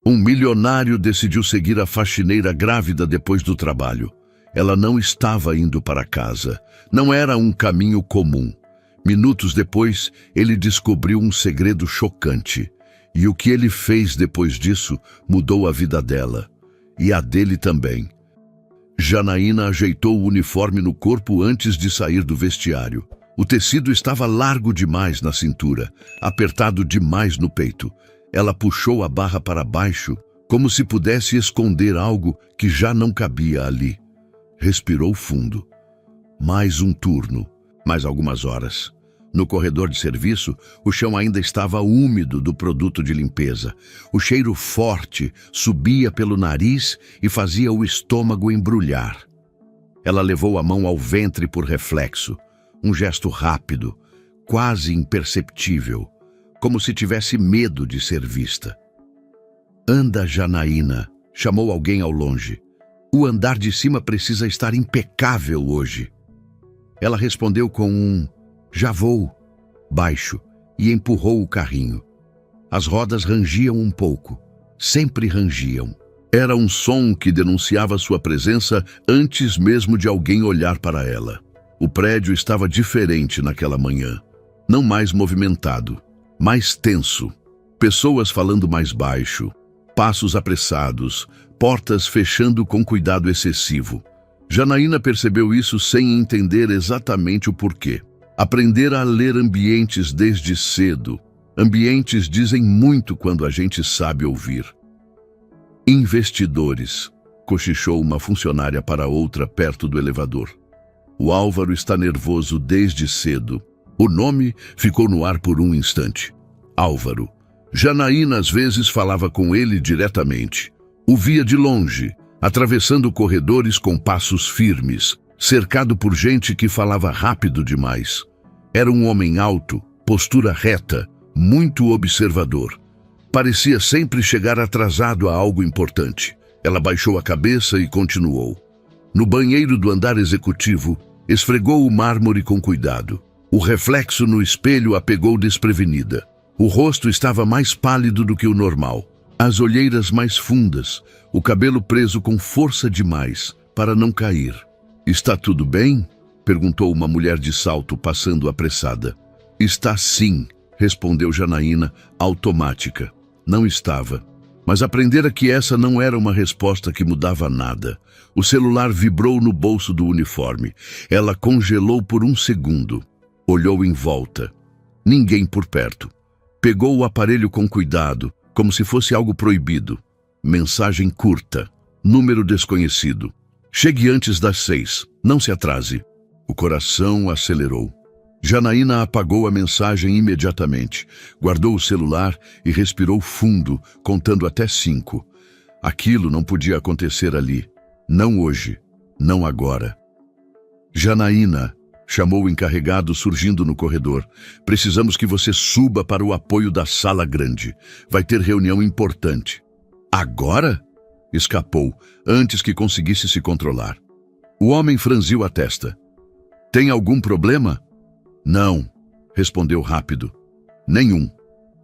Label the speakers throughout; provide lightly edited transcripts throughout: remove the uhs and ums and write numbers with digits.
Speaker 1: Um milionário decidiu seguir a faxineira grávida depois do trabalho. Ela não estava indo para casa. Não era um caminho comum. Minutos depois, ele descobriu um segredo chocante. E o que ele fez depois disso mudou a vida dela. E a dele também. Janaína ajeitou o uniforme no corpo antes de sair do vestiário. O tecido estava largo demais na cintura, apertado demais no peito. Ela puxou a barra para baixo, como se pudesse esconder algo que já não cabia ali. Respirou fundo. Mais um turno, mais algumas horas. No corredor de serviço, o chão ainda estava úmido do produto de limpeza. O cheiro forte subia pelo nariz e fazia o estômago embrulhar. Ela levou a mão ao ventre por reflexo. Um gesto rápido, quase imperceptível, como se tivesse medo de ser vista. Anda, Janaína, chamou alguém ao longe. O andar de cima precisa estar impecável hoje. Ela respondeu com um já vou, baixo, e empurrou o carrinho. As rodas rangiam um pouco, sempre rangiam. Era um som que denunciava sua presença antes mesmo de alguém olhar para ela. O prédio estava diferente naquela manhã. Não mais movimentado, mais tenso. Pessoas falando mais baixo, passos apressados, portas fechando com cuidado excessivo. Janaína percebeu isso sem entender exatamente o porquê. Aprender a ler ambientes desde cedo. Ambientes dizem muito quando a gente sabe ouvir. Investidores, cochichou uma funcionária para outra perto do elevador. O Álvaro está nervoso desde cedo. O nome ficou no ar por um instante. Álvaro. Janaína às vezes falava com ele diretamente. O via de longe, atravessando corredores com passos firmes, cercado por gente que falava rápido demais. Era um homem alto, postura reta, muito observador. Parecia sempre chegar atrasado a algo importante. Ela baixou a cabeça e continuou. No banheiro do andar executivo, esfregou o mármore com cuidado. O reflexo no espelho a pegou desprevenida. O rosto estava mais pálido do que o normal. As olheiras mais fundas, o cabelo preso com força demais para não cair. Está tudo bem? Perguntou uma mulher de salto passando apressada. Está sim, respondeu Janaína, automática. Não estava. Mas aprendera que essa não era uma resposta que mudava nada. O celular vibrou no bolso do uniforme. Ela congelou por um segundo. Olhou em volta. Ninguém por perto. Pegou o aparelho com cuidado, como se fosse algo proibido. Mensagem curta. Número desconhecido. Chegue antes das 6. Não se atrase. O coração acelerou. Janaína apagou a mensagem imediatamente. Guardou o celular e respirou fundo, contando até 5. Aquilo não podia acontecer ali. Não hoje. Não agora. Janaína, chamou o encarregado surgindo no corredor. Precisamos que você suba para o apoio da sala grande. Vai ter reunião importante. Agora? Escapou, antes que conseguisse se controlar. O homem franziu a testa. Tem algum problema? Não, respondeu rápido. Nenhum.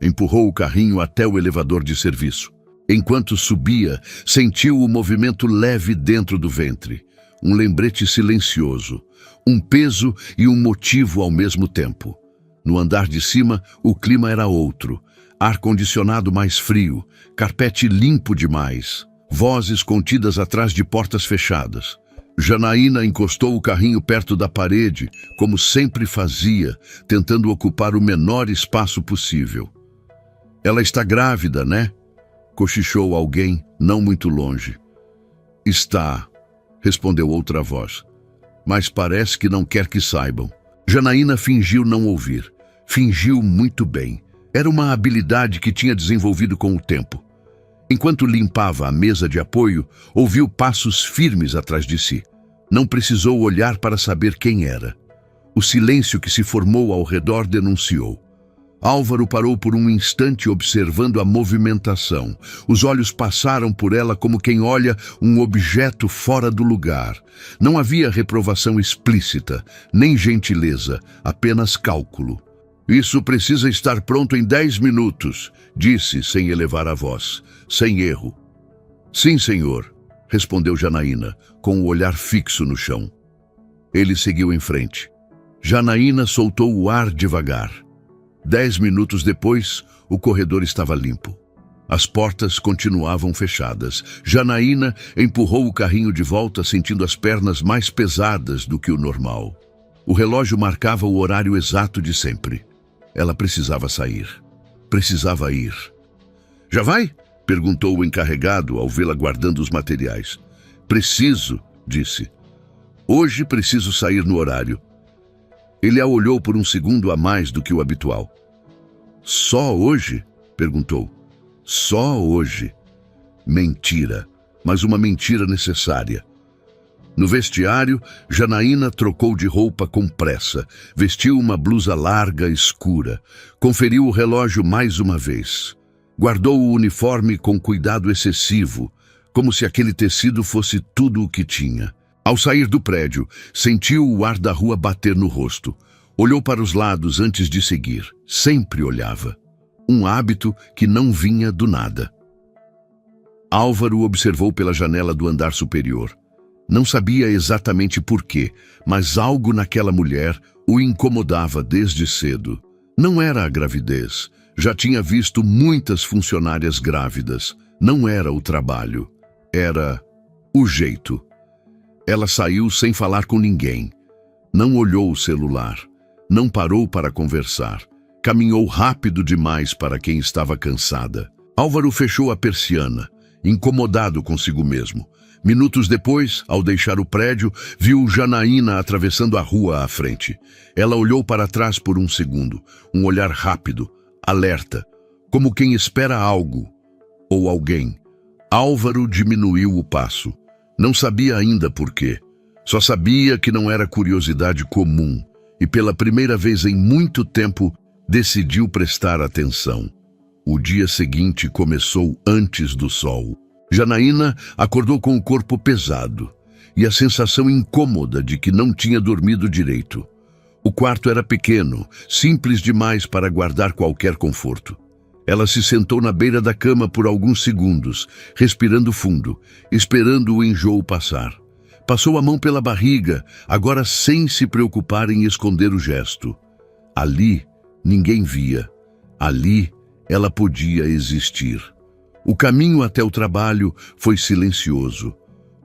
Speaker 1: Empurrou o carrinho até o elevador de serviço. Enquanto subia, sentiu o movimento leve dentro do ventre. Um lembrete silencioso. Um peso e um motivo ao mesmo tempo. No andar de cima, o clima era outro. Ar-condicionado mais frio, carpete limpo demais. Vozes contidas atrás de portas fechadas. Janaína encostou o carrinho perto da parede, como sempre fazia, tentando ocupar o menor espaço possível. Ela está grávida, né? Cochichou alguém, não muito longe. Está, respondeu outra voz. Mas parece que não quer que saibam. Janaína fingiu não ouvir. Fingiu muito bem. Era uma habilidade que tinha desenvolvido com o tempo. Enquanto limpava a mesa de apoio, ouviu passos firmes atrás de si. Não precisou olhar para saber quem era. O silêncio que se formou ao redor denunciou. Álvaro parou por um instante observando a movimentação. Os olhos passaram por ela como quem olha um objeto fora do lugar. Não havia reprovação explícita, nem gentileza, apenas cálculo. Isso precisa estar pronto em 10 minutos, disse sem elevar a voz, sem erro. Sim, senhor, respondeu Janaína, com o olhar fixo no chão. Ele seguiu em frente. Janaína soltou o ar devagar. 10 minutos depois, o corredor estava limpo. As portas continuavam fechadas. Janaína empurrou o carrinho de volta, sentindo as pernas mais pesadas do que o normal. O relógio marcava o horário exato de sempre. Ela precisava sair. Precisava ir. Já vai? Perguntou o encarregado ao vê-la guardando os materiais. Preciso, disse. Hoje preciso sair no horário. Ele a olhou por um segundo a mais do que o habitual. Só hoje? Perguntou. Só hoje. Mentira, mas uma mentira necessária. No vestiário, Janaína trocou de roupa com pressa, vestiu uma blusa larga, escura, conferiu o relógio mais uma vez. Guardou o uniforme com cuidado excessivo, como se aquele tecido fosse tudo o que tinha. Ao sair do prédio, sentiu o ar da rua bater no rosto. Olhou para os lados antes de seguir. Sempre olhava. Um hábito que não vinha do nada. Álvaro observou pela janela do andar superior. Não sabia exatamente por quê, mas algo naquela mulher o incomodava desde cedo. Não era a gravidez. Já tinha visto muitas funcionárias grávidas. Não era o trabalho. Era o jeito. Ela saiu sem falar com ninguém. Não olhou o celular. Não parou para conversar. Caminhou rápido demais para quem estava cansada. Álvaro fechou a persiana, incomodado consigo mesmo. Minutos depois, ao deixar o prédio, viu Janaína atravessando a rua à frente. Ela olhou para trás por um segundo, um olhar rápido, alerta, como quem espera algo ou alguém. Álvaro diminuiu o passo. Não sabia ainda por quê. Só sabia que não era curiosidade comum e pela primeira vez em muito tempo decidiu prestar atenção. O dia seguinte começou antes do sol. Janaína acordou com o corpo pesado e a sensação incômoda de que não tinha dormido direito. O quarto era pequeno, simples demais para guardar qualquer conforto. Ela se sentou na beira da cama por alguns segundos, respirando fundo, esperando o enjoo passar. Passou a mão pela barriga, agora sem se preocupar em esconder o gesto. Ali, ninguém via. Ali, ela podia existir. O caminho até o trabalho foi silencioso.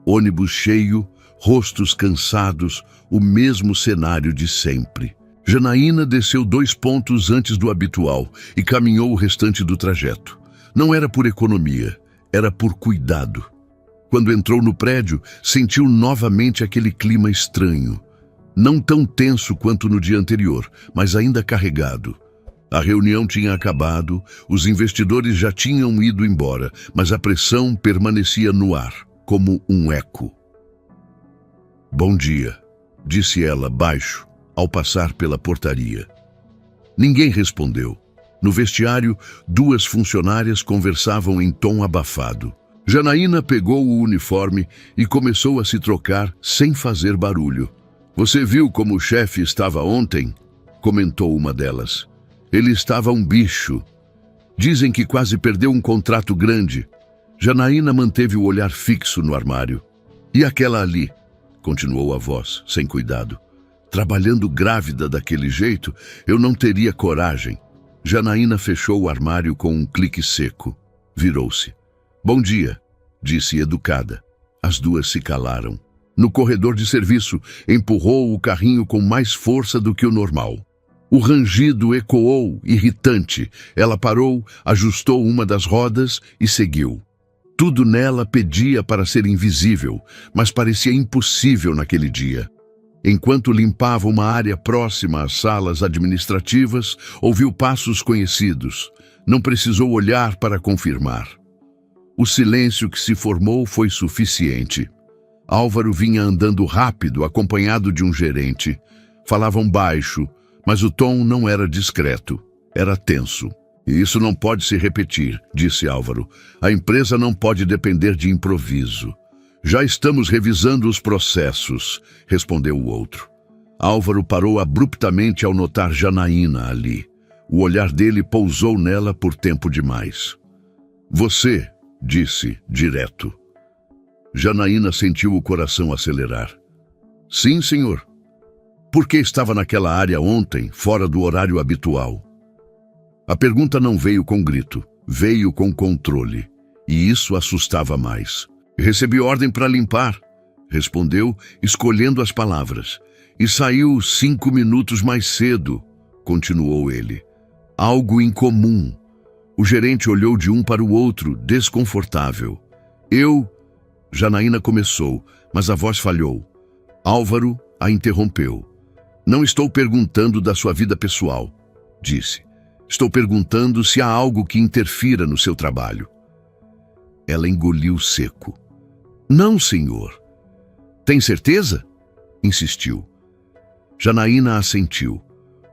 Speaker 1: Ônibus cheio, rostos cansados, o mesmo cenário de sempre. Janaína desceu 2 pontos antes do habitual e caminhou o restante do trajeto. Não era por economia, era por cuidado. Quando entrou no prédio, sentiu novamente aquele clima estranho. Não tão tenso quanto no dia anterior, mas ainda carregado. A reunião tinha acabado, os investidores já tinham ido embora, mas a pressão permanecia no ar, como um eco. Bom dia, disse ela baixo, ao passar pela portaria. Ninguém respondeu. No vestiário, 2 funcionárias conversavam em tom abafado. Janaína pegou o uniforme e começou a se trocar sem fazer barulho. Você viu como o chefe estava ontem? Comentou uma delas. Ele estava um bicho. Dizem que quase perdeu um contrato grande. Janaína manteve o olhar fixo no armário. E aquela ali? Continuou a voz, sem cuidado. Trabalhando grávida daquele jeito, eu não teria coragem. Janaína fechou o armário com um clique seco. Virou-se. Bom dia, disse educada. As 2 se calaram. No corredor de serviço, empurrou o carrinho com mais força do que o normal. O rangido ecoou, irritante. Ela parou, ajustou uma das rodas e seguiu. Tudo nela pedia para ser invisível, mas parecia impossível naquele dia. Enquanto limpava uma área próxima às salas administrativas, ouviu passos conhecidos. Não precisou olhar para confirmar. O silêncio que se formou foi suficiente. Álvaro vinha andando rápido, acompanhado de um gerente. Falavam baixo, mas o tom não era discreto, era tenso. E isso não pode se repetir, disse Álvaro. A empresa não pode depender de improviso. Já estamos revisando os processos, respondeu o outro. Álvaro parou abruptamente ao notar Janaína ali. O olhar dele pousou nela por tempo demais. Você, disse, direto. Janaína sentiu o coração acelerar. Sim, senhor. Por que estava naquela área ontem, fora do horário habitual? A pergunta não veio com grito, veio com controle. E isso assustava mais. Recebi ordem para limpar, respondeu, escolhendo as palavras. E saiu 5 minutos mais cedo, continuou ele. Algo incomum. O gerente olhou de um para o outro, desconfortável. Janaína começou, mas a voz falhou. Álvaro a interrompeu. Não estou perguntando da sua vida pessoal, disse. Estou perguntando se há algo que interfira no seu trabalho. Ela engoliu seco. Não, senhor. Tem certeza? Insistiu. Janaína assentiu.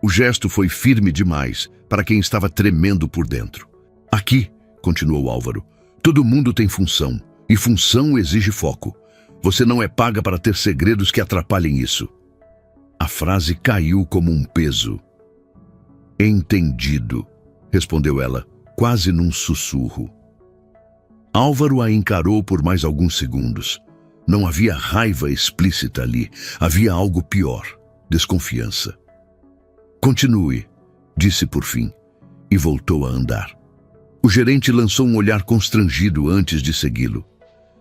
Speaker 1: O gesto foi firme demais para quem estava tremendo por dentro. Aqui, continuou Álvaro, todo mundo tem função, e função exige foco. Você não é paga para ter segredos que atrapalhem isso. A frase caiu como um peso. Entendido, respondeu ela, quase num sussurro. Álvaro a encarou por mais alguns segundos. Não havia raiva explícita ali, havia algo pior, desconfiança. Continue, disse por fim, e voltou a andar. O gerente lançou um olhar constrangido antes de segui-lo.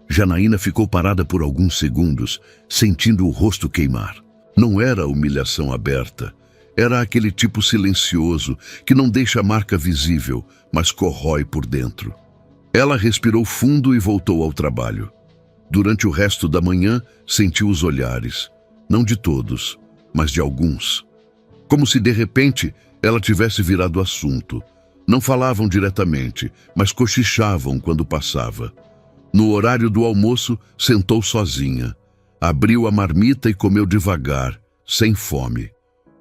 Speaker 1: Janaína ficou parada por alguns segundos, sentindo o rosto queimar. Não era humilhação aberta, era aquele tipo silencioso que não deixa a marca visível, mas corrói por dentro. Ela respirou fundo e voltou ao trabalho. Durante o resto da manhã, sentiu os olhares, não de todos, mas de alguns. Como se de repente ela tivesse virado assunto. Não falavam diretamente, mas cochichavam quando passava. No horário do almoço, sentou sozinha. Abriu a marmita e comeu devagar, sem fome.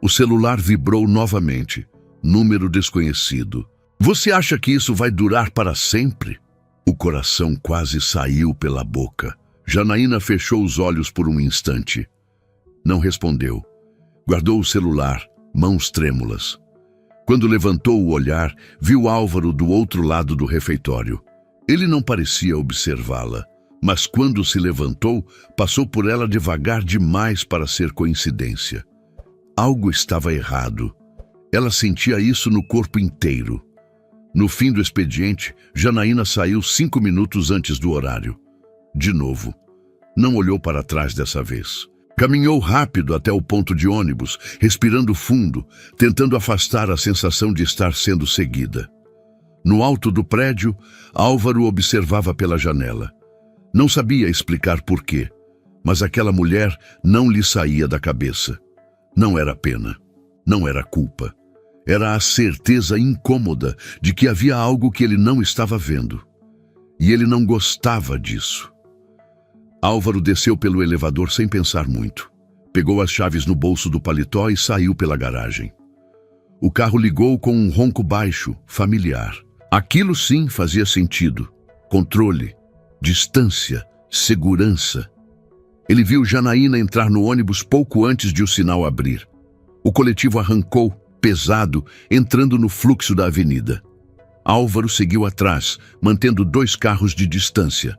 Speaker 1: O celular vibrou novamente. Número desconhecido. Você acha que isso vai durar para sempre? O coração quase saiu pela boca. Janaína fechou os olhos por um instante. Não respondeu. Guardou o celular, mãos trêmulas. Quando levantou o olhar, viu Álvaro do outro lado do refeitório. Ele não parecia observá-la, mas quando se levantou, passou por ela devagar demais para ser coincidência. Algo estava errado. Ela sentia isso no corpo inteiro. No fim do expediente, Janaína saiu 5 minutos antes do horário. De novo. Não olhou para trás dessa vez. Caminhou rápido até o ponto de ônibus, respirando fundo, tentando afastar a sensação de estar sendo seguida. No alto do prédio, Álvaro observava pela janela. Não sabia explicar por quê, mas aquela mulher não lhe saía da cabeça. Não era pena, não era culpa. Era a certeza incômoda de que havia algo que ele não estava vendo. E ele não gostava disso. Álvaro desceu pelo elevador sem pensar muito. Pegou as chaves no bolso do paletó e saiu pela garagem. O carro ligou com um ronco baixo, familiar. Aquilo sim fazia sentido. Controle, distância, segurança. Ele viu Janaína entrar no ônibus pouco antes de o sinal abrir. O coletivo arrancou, pesado, entrando no fluxo da avenida. Álvaro seguiu atrás, mantendo 2 carros de distância.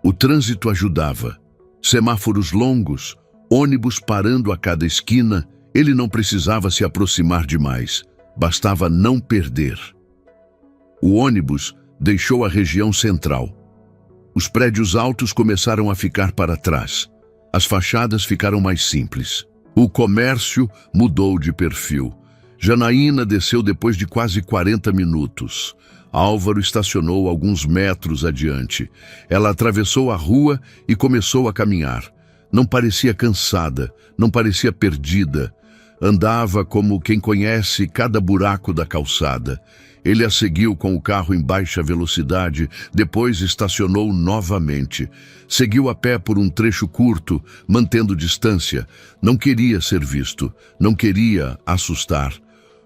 Speaker 1: O trânsito ajudava. Semáforos longos, ônibus parando a cada esquina, ele não precisava se aproximar demais, bastava não perder. O ônibus deixou a região central. Os prédios altos começaram a ficar para trás. As fachadas ficaram mais simples. O comércio mudou de perfil. Janaína desceu depois de quase 40 minutos. Álvaro estacionou alguns metros adiante. Ela atravessou a rua e começou a caminhar. Não parecia cansada, não parecia perdida. Andava como quem conhece cada buraco da calçada. Ele a seguiu com o carro em baixa velocidade, depois estacionou novamente. Seguiu a pé por um trecho curto, mantendo distância. Não queria ser visto, não queria assustar.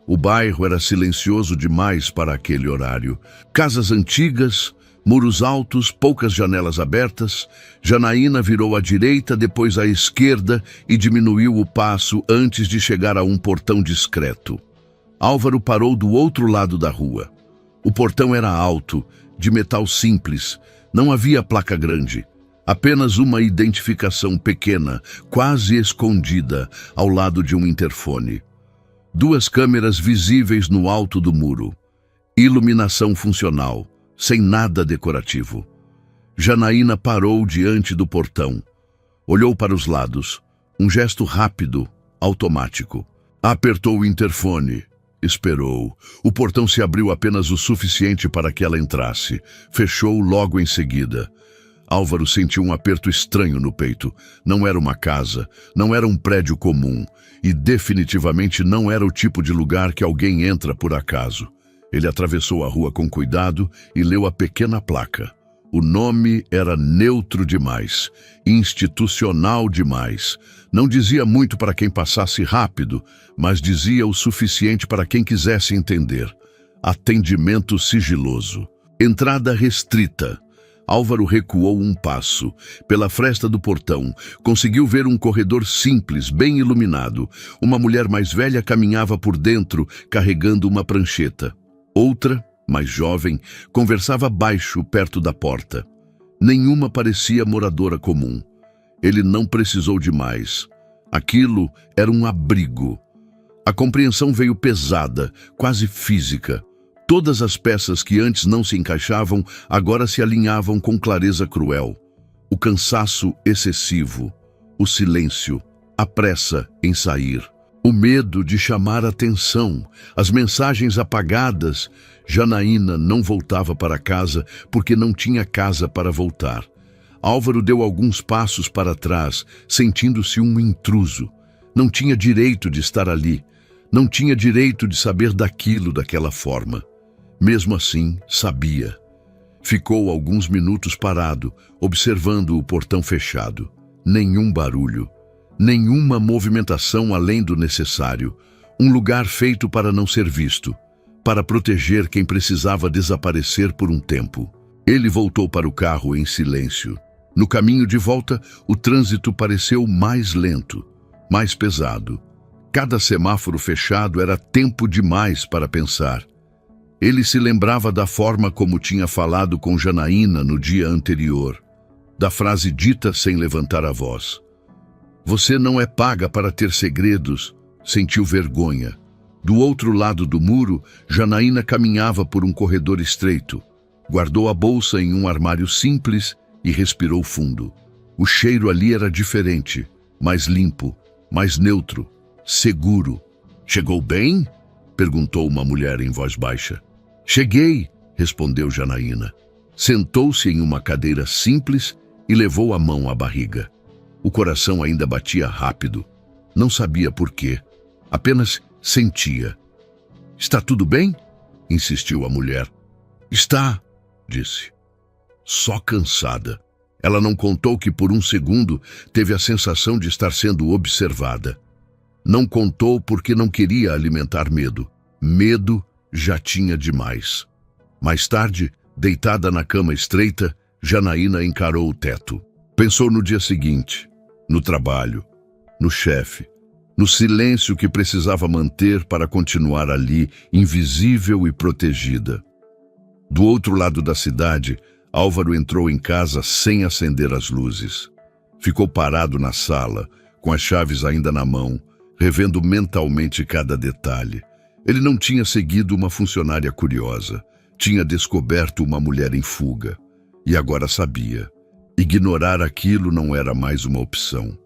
Speaker 1: O bairro era silencioso demais para aquele horário. Casas antigas, muros altos, poucas janelas abertas. Janaína virou à direita, depois à esquerda e diminuiu o passo antes de chegar a um portão discreto. Álvaro parou do outro lado da rua. O portão era alto, de metal simples, não havia placa grande. Apenas uma identificação pequena, quase escondida, ao lado de um interfone. 2 câmeras visíveis no alto do muro. Iluminação funcional, sem nada decorativo. Janaína parou diante do portão. Olhou para os lados. Um gesto rápido, automático. Apertou o interfone. Esperou. O portão se abriu apenas o suficiente para que ela entrasse. Fechou logo em seguida. Álvaro sentiu um aperto estranho no peito. Não era uma casa, não era um prédio comum e definitivamente não era o tipo de lugar que alguém entra por acaso. Ele atravessou a rua com cuidado e leu a pequena placa. O nome era neutro demais, institucional demais. Não dizia muito para quem passasse rápido, mas dizia o suficiente para quem quisesse entender. Atendimento sigiloso. Entrada restrita. Álvaro recuou um passo. Pela fresta do portão, conseguiu ver um corredor simples, bem iluminado. Uma mulher mais velha caminhava por dentro, carregando uma prancheta. Outra, mais jovem, conversava baixo perto da porta. Nenhuma parecia moradora comum. Ele não precisou de mais. Aquilo era um abrigo. A compreensão veio pesada, quase física. Todas as peças que antes não se encaixavam, agora se alinhavam com clareza cruel. O cansaço excessivo, o silêncio, a pressa em sair, o medo de chamar atenção, as mensagens apagadas. Janaína não voltava para casa porque não tinha casa para voltar. Álvaro deu alguns passos para trás, sentindo-se um intruso. Não tinha direito de estar ali. Não tinha direito de saber daquilo daquela forma. Mesmo assim, sabia. Ficou alguns minutos parado, observando o portão fechado. Nenhum barulho, nenhuma movimentação além do necessário. Um lugar feito para não ser visto, para proteger quem precisava desaparecer por um tempo. Ele voltou para o carro em silêncio. No caminho de volta, o trânsito pareceu mais lento, mais pesado. Cada semáforo fechado era tempo demais para pensar. Ele se lembrava da forma como tinha falado com Janaína no dia anterior, da frase dita sem levantar a voz. Você não é paga para ter segredos, sentiu vergonha. Do outro lado do muro, Janaína caminhava por um corredor estreito. Guardou a bolsa em um armário simples e respirou fundo. O cheiro ali era diferente, mais limpo, mais neutro, seguro. Chegou bem? Perguntou uma mulher em voz baixa. Cheguei, respondeu Janaína. Sentou-se em uma cadeira simples e levou a mão à barriga. O coração ainda batia rápido. Não sabia por quê. Apenas sentia. Está tudo bem? Insistiu a mulher. Está, disse. Só cansada. Ela não contou que por um segundo teve a sensação de estar sendo observada. Não contou porque não queria alimentar medo. Medo já tinha demais. Mais tarde, deitada na cama estreita, Janaína encarou o teto. Pensou no dia seguinte, no trabalho, no chefe, no silêncio que precisava manter para continuar ali, invisível e protegida. Do outro lado da cidade, Álvaro entrou em casa sem acender as luzes. Ficou parado na sala, com as chaves ainda na mão, revendo mentalmente cada detalhe. Ele não tinha seguido uma funcionária curiosa. Tinha descoberto uma mulher em fuga. E agora sabia. Ignorar aquilo não era mais uma opção.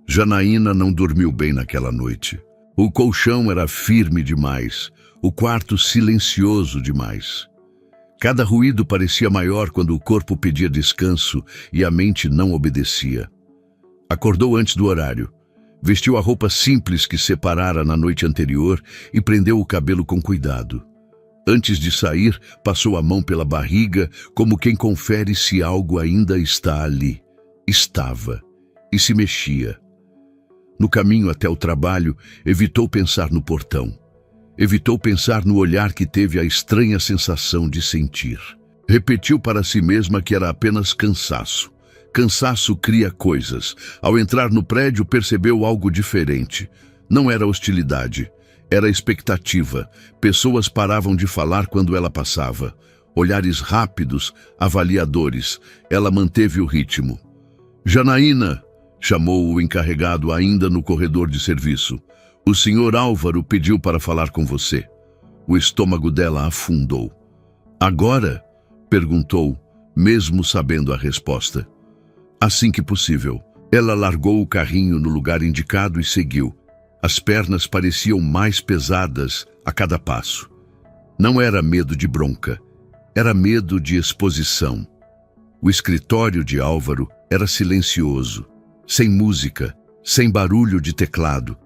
Speaker 1: Janaína não dormiu bem naquela noite. O colchão era firme demais. O quarto silencioso demais. Cada ruído parecia maior quando o corpo pedia descanso e a mente não obedecia. Acordou antes do horário. Vestiu a roupa simples que separara na noite anterior e prendeu o cabelo com cuidado. Antes de sair, passou a mão pela barriga, como quem confere se algo ainda está ali. Estava. E se mexia. No caminho até o trabalho, evitou pensar no portão. Evitou pensar no olhar que teve a estranha sensação de sentir. Repetiu para si mesma que era apenas cansaço. Cansaço cria coisas. Ao entrar no prédio, percebeu algo diferente. Não era hostilidade. Era expectativa. Pessoas paravam de falar quando ela passava. Olhares rápidos, avaliadores. Ela manteve o ritmo. Janaína, chamou o encarregado ainda no corredor de serviço. O senhor Álvaro pediu para falar com você. O estômago dela afundou. Agora? Perguntou, mesmo sabendo a resposta. Assim que possível. Ela largou o carrinho no lugar indicado e seguiu. As pernas pareciam mais pesadas a cada passo. Não era medo de bronca, era medo de exposição. O escritório de Álvaro era silencioso, sem música, sem barulho de teclado.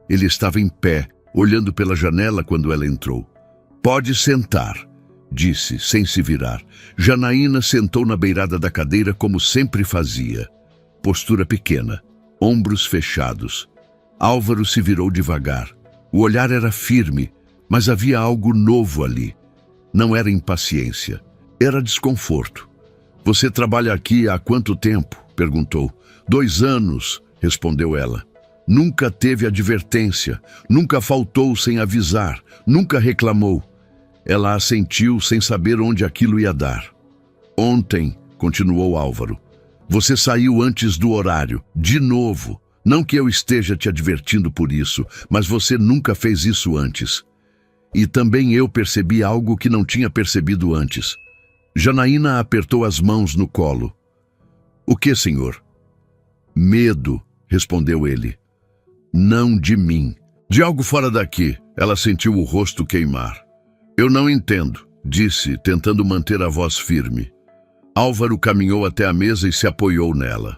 Speaker 1: Ele estava em pé, olhando pela janela quando ela entrou. Pode sentar, disse, sem se virar. Janaína sentou na beirada da cadeira como sempre fazia. Postura pequena, ombros fechados. Álvaro se virou devagar. O olhar era firme, mas havia algo novo ali. Não era impaciência, era desconforto. Você trabalha aqui há quanto tempo? Perguntou. 2 anos, respondeu ela. Nunca teve advertência, nunca faltou sem avisar, nunca reclamou. Ela assentiu sem saber onde aquilo ia dar. Ontem, continuou Álvaro, você saiu antes do horário, de novo. Não que eu esteja te advertindo por isso, mas você nunca fez isso antes. E também eu percebi algo que não tinha percebido antes. Janaína apertou as mãos no colo. O que, senhor? Medo, respondeu ele. Não de mim. De algo fora daqui. Ela sentiu o rosto queimar. Eu não entendo, disse, tentando manter a voz firme. Álvaro caminhou até a mesa e se apoiou nela.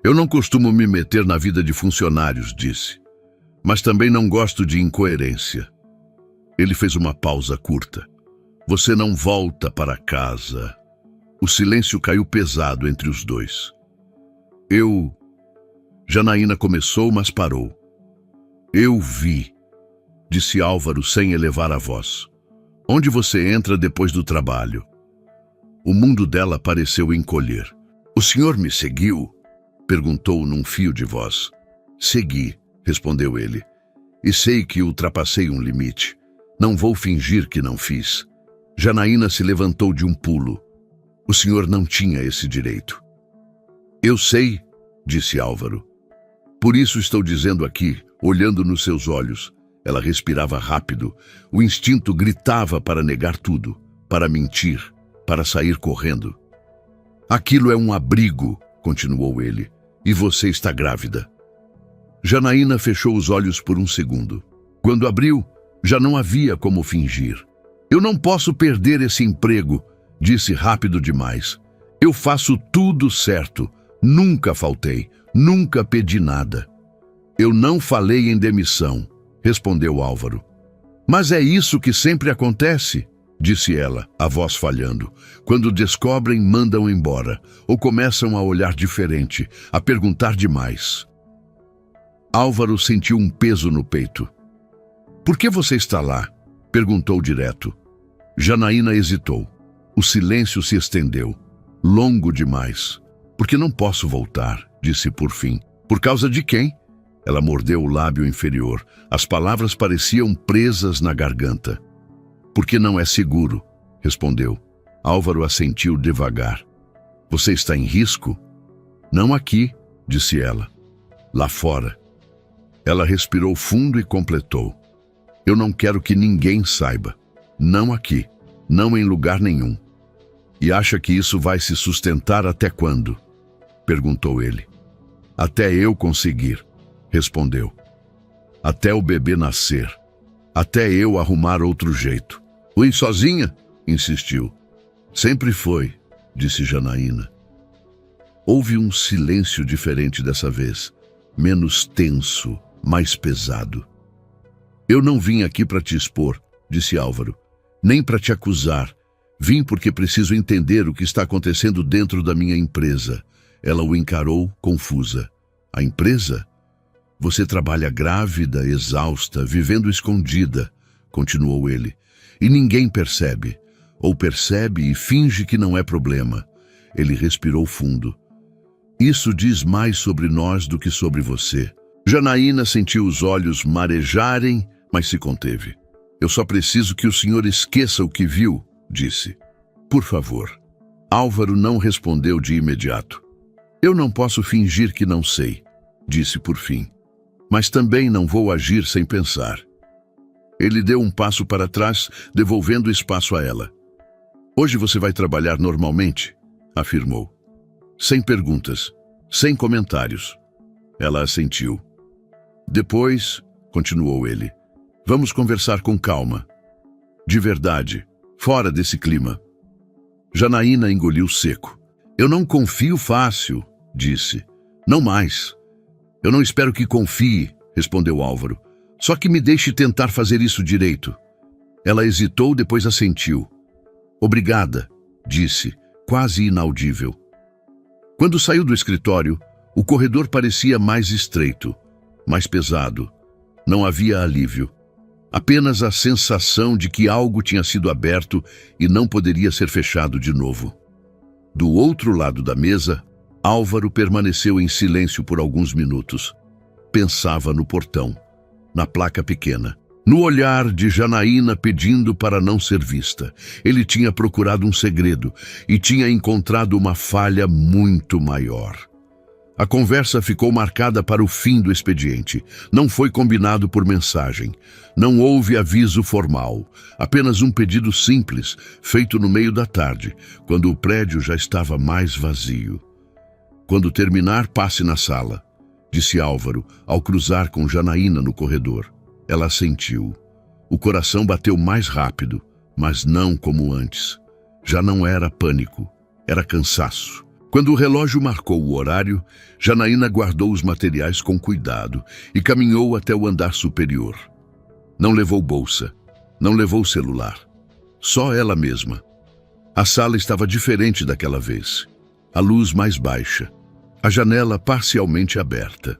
Speaker 1: Eu não costumo me meter na vida de funcionários, disse. Mas também não gosto de incoerência. Ele fez uma pausa curta. Você não volta para casa. O silêncio caiu pesado entre os dois. Janaína começou, mas parou. Eu vi, disse Álvaro sem elevar a voz. Onde você entra depois do trabalho? O mundo dela pareceu encolher. O senhor me seguiu? Perguntou num fio de voz. Segui, respondeu ele. E sei que ultrapassei um limite. Não vou fingir que não fiz. Janaína se levantou de um pulo. O senhor não tinha esse direito. Eu sei, disse Álvaro. Por isso estou dizendo aqui, olhando nos seus olhos. Ela respirava rápido. O instinto gritava para negar tudo, para mentir, para sair correndo. Aquilo é um abrigo, continuou ele, e você está grávida. Janaína fechou os olhos por um segundo. Quando abriu, já não havia como fingir. Eu não posso perder esse emprego, disse rápido demais. Eu faço tudo certo. Nunca faltei, nunca pedi nada. Eu não falei em demissão, respondeu Álvaro. Mas é isso que sempre acontece, disse ela, a voz falhando. Quando descobrem, mandam embora, ou começam a olhar diferente, a perguntar demais. Álvaro sentiu um peso no peito. Por que você está lá? Perguntou direto. Janaína hesitou. O silêncio se estendeu, longo demais. Porque não posso voltar, disse por fim. Por causa de quem? Ela mordeu o lábio inferior. As palavras pareciam presas na garganta. Porque não é seguro, respondeu. Álvaro assentiu devagar. Você está em risco? Não aqui, disse ela. Lá fora. Ela respirou fundo e completou. Eu não quero que ninguém saiba. Não aqui, não em lugar nenhum. E acha que isso vai se sustentar até quando? Perguntou ele. Até eu conseguir, respondeu. Até o bebê nascer. Até eu arrumar outro jeito. Ui, sozinha? Insistiu. Sempre foi, disse Janaína. Houve um silêncio diferente dessa vez, menos tenso, mais pesado. Eu não vim aqui para te expor, disse Álvaro, nem para te acusar. Vim porque preciso entender o que está acontecendo dentro da minha empresa. Ela o encarou, confusa. A empresa? Você trabalha grávida, exausta, vivendo escondida, continuou ele. E ninguém percebe. Ou percebe e finge que não é problema. Ele respirou fundo. Isso diz mais sobre nós do que sobre você. Janaína sentiu os olhos marejarem, mas se conteve. Eu só preciso que o senhor esqueça o que viu, disse. Por favor. Álvaro não respondeu de imediato. Eu não posso fingir que não sei, disse por fim. Mas também não vou agir sem pensar. Ele deu um passo para trás, devolvendo espaço a ela. Hoje você vai trabalhar normalmente, afirmou. Sem perguntas, sem comentários. Ela assentiu. Depois, continuou ele, vamos conversar com calma. De verdade, fora desse clima. Janaína engoliu seco. Eu não confio fácil, disse. Não mais. Eu não espero que confie, respondeu Álvaro. Só que me deixe tentar fazer isso direito. Ela hesitou, depois assentiu. Obrigada, disse, quase inaudível. Quando saiu do escritório, o corredor parecia mais estreito, mais pesado. Não havia alívio. Apenas a sensação de que algo tinha sido aberto e não poderia ser fechado de novo. Do outro lado da mesa, Álvaro permaneceu em silêncio por alguns minutos. Pensava no portão, na placa pequena, no olhar de Janaína pedindo para não ser vista. Ele tinha procurado um segredo e tinha encontrado uma falha muito maior. A conversa ficou marcada para o fim do expediente. Não foi combinado por mensagem. Não houve aviso formal. Apenas um pedido simples, feito no meio da tarde, quando o prédio já estava mais vazio. Quando terminar, passe na sala, disse Álvaro, ao cruzar com Janaína no corredor. Ela assentiu. O coração bateu mais rápido, mas não como antes. Já não era pânico, era cansaço. Quando o relógio marcou o horário, Janaína guardou os materiais com cuidado e caminhou até o andar superior. Não levou bolsa, não levou celular. Só ela mesma. A sala estava diferente daquela vez. A luz mais baixa, a janela parcialmente aberta.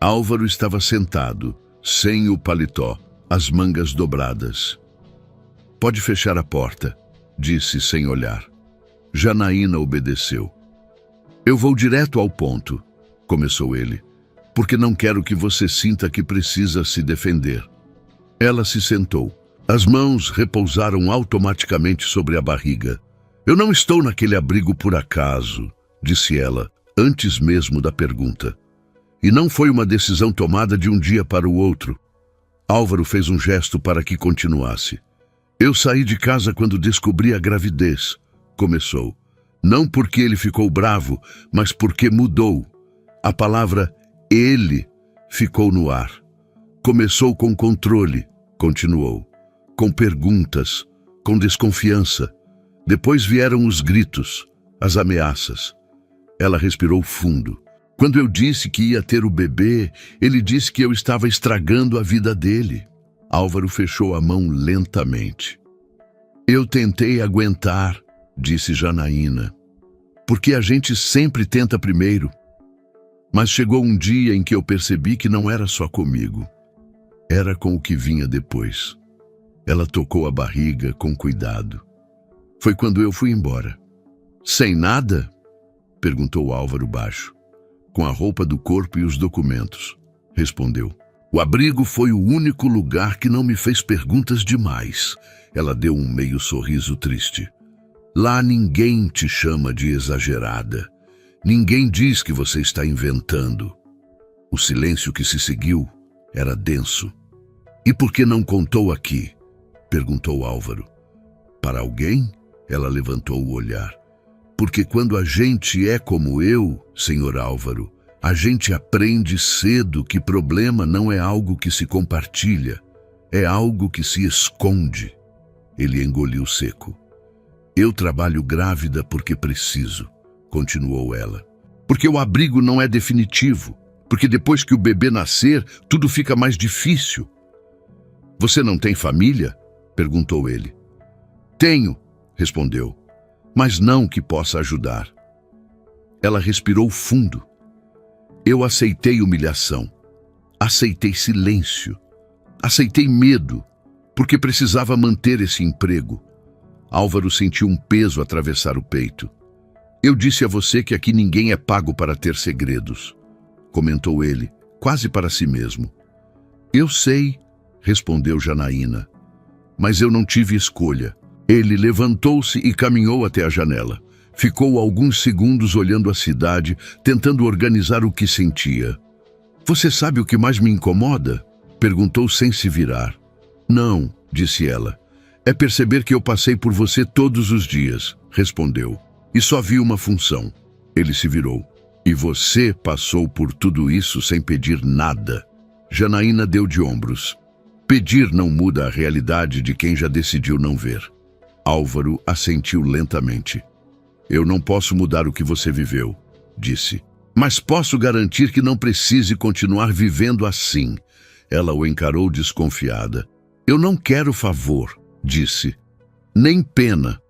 Speaker 1: Álvaro estava sentado, sem o paletó, as mangas dobradas. Pode fechar a porta, disse sem olhar. Janaína obedeceu. Eu vou direto ao ponto, começou ele, porque não quero que você sinta que precisa se defender. Ela se sentou. As mãos repousaram automaticamente sobre a barriga. Eu não estou naquele abrigo por acaso, disse ela, antes mesmo da pergunta. E não foi uma decisão tomada de um dia para o outro. Álvaro fez um gesto para que continuasse. Eu saí de casa quando descobri a gravidez, começou. Não porque ele ficou bravo, mas porque mudou. A palavra ele ficou no ar. Começou com controle, continuou. Com perguntas, com desconfiança. Depois vieram os gritos, as ameaças. Ela respirou fundo. Quando eu disse que ia ter o bebê, ele disse que eu estava estragando a vida dele. Álvaro fechou a mão lentamente. Eu tentei aguentar, disse Janaína, porque a gente sempre tenta primeiro. Mas chegou um dia em que eu percebi que não era só comigo. Era com o que vinha depois. Ela tocou a barriga com cuidado. Foi quando eu fui embora. Sem nada? Perguntou Álvaro baixo. Com a roupa do corpo e os documentos, respondeu. O abrigo foi o único lugar que não me fez perguntas demais. Ela deu um meio sorriso triste. Lá ninguém te chama de exagerada. Ninguém diz que você está inventando. O silêncio que se seguiu era denso. E por que não contou aqui? Perguntou Álvaro. Para alguém? Ela levantou o olhar. Porque quando a gente é como eu, senhor Álvaro, a gente aprende cedo que problema não é algo que se compartilha, é algo que se esconde. Ele engoliu seco. Eu trabalho grávida porque preciso, continuou ela. Porque o abrigo não é definitivo, porque depois que o bebê nascer, tudo fica mais difícil. Você não tem família? Perguntou ele. Tenho, respondeu, mas não que possa ajudar. Ela respirou fundo. Eu aceitei humilhação, aceitei silêncio, aceitei medo, porque precisava manter esse emprego. Álvaro sentiu um peso atravessar o peito. Eu disse a você que aqui ninguém é pago para ter segredos, comentou ele, quase para si mesmo. Eu sei, respondeu Janaína. Mas eu não tive escolha. Ele levantou-se e caminhou até a janela. Ficou alguns segundos olhando a cidade, tentando organizar o que sentia. Você sabe o que mais me incomoda? Perguntou sem se virar. Não, disse ela. É perceber que eu passei por você todos os dias, respondeu. E só vi uma função. Ele se virou. E você passou por tudo isso sem pedir nada. Janaína deu de ombros. Pedir não muda a realidade de quem já decidiu não ver. Álvaro assentiu lentamente. Eu não posso mudar o que você viveu, disse. Mas posso garantir que não precise continuar vivendo assim. Ela o encarou desconfiada. Eu não quero favor, disse. Nem pena.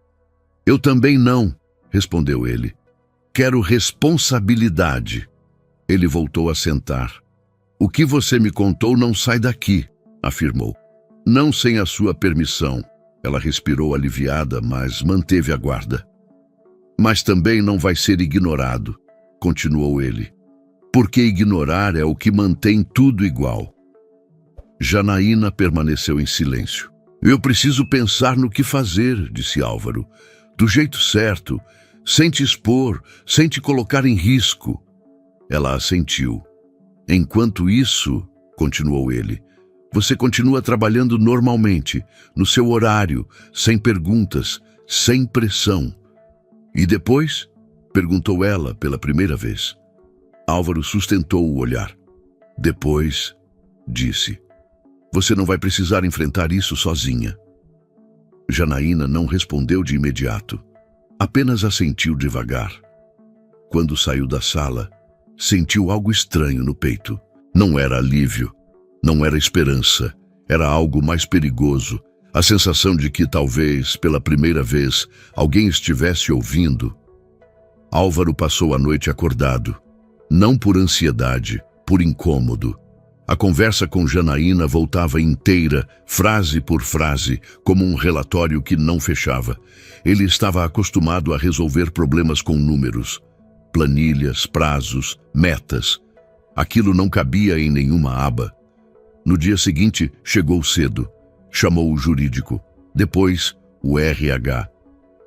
Speaker 1: Eu também não, respondeu ele. Quero responsabilidade. Ele voltou a sentar. O que você me contou não sai daqui, afirmou. Não sem a sua permissão. Ela respirou aliviada, mas manteve a guarda. Mas também não vai ser ignorado, continuou ele. Porque ignorar é o que mantém tudo igual. Janaína permaneceu em silêncio. Eu preciso pensar no que fazer, disse Álvaro. Do jeito certo, sem te expor, sem te colocar em risco. Ela assentiu. Enquanto isso, continuou ele, você continua trabalhando normalmente, no seu horário, sem perguntas, sem pressão. E depois? Perguntou ela pela primeira vez. Álvaro sustentou o olhar. Depois, disse, você não vai precisar enfrentar isso sozinha. Janaína não respondeu de imediato. Apenas assentiu devagar. Quando saiu da sala, sentiu algo estranho no peito. Não era alívio, não era esperança, era algo mais perigoso. A sensação de que talvez, pela primeira vez, alguém estivesse ouvindo. Álvaro passou a noite acordado. Não por ansiedade, por incômodo. A conversa com Janaína voltava inteira, frase por frase, como um relatório que não fechava. Ele estava acostumado a resolver problemas com números, planilhas, prazos, metas. Aquilo não cabia em nenhuma aba. No dia seguinte, chegou cedo. Chamou o jurídico. Depois, o RH.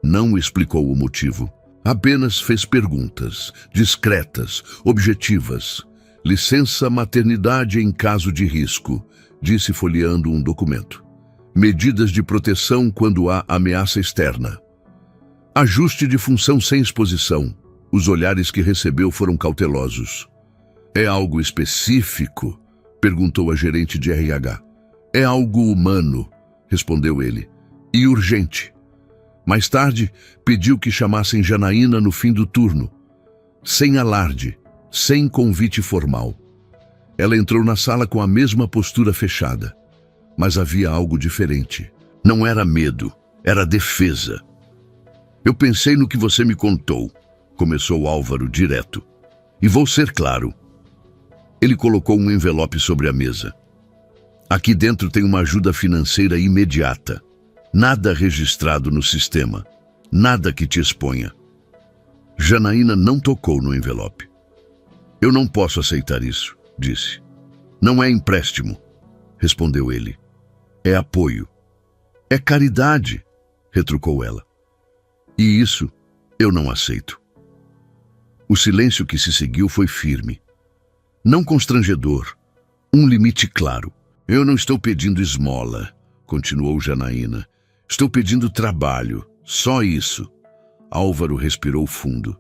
Speaker 1: Não explicou o motivo. Apenas fez perguntas, discretas, objetivas. Licença maternidade em caso de risco, disse folheando um documento. Medidas de proteção quando há ameaça externa. Ajuste de função sem exposição. Os olhares que recebeu foram cautelosos. É algo específico? Perguntou a gerente de RH. É algo humano, respondeu ele. E urgente. Mais tarde, pediu que chamassem Janaína no fim do turno. Sem alarde, sem convite formal. Ela entrou na sala com a mesma postura fechada. Mas havia algo diferente. Não era medo, era defesa. Eu pensei no que você me contou, começou Álvaro direto. E vou ser claro. Ele colocou um envelope sobre a mesa. Aqui dentro tem uma ajuda financeira imediata. Nada registrado no sistema. Nada que te exponha. Janaína não tocou no envelope. Eu não posso aceitar isso, disse. Não é empréstimo, respondeu ele. É apoio. É caridade, retrucou ela. E isso eu não aceito. O silêncio que se seguiu foi firme. Não constrangedor. Um limite claro. Eu não estou pedindo esmola, continuou Janaína. Estou pedindo trabalho, só isso. Álvaro respirou fundo.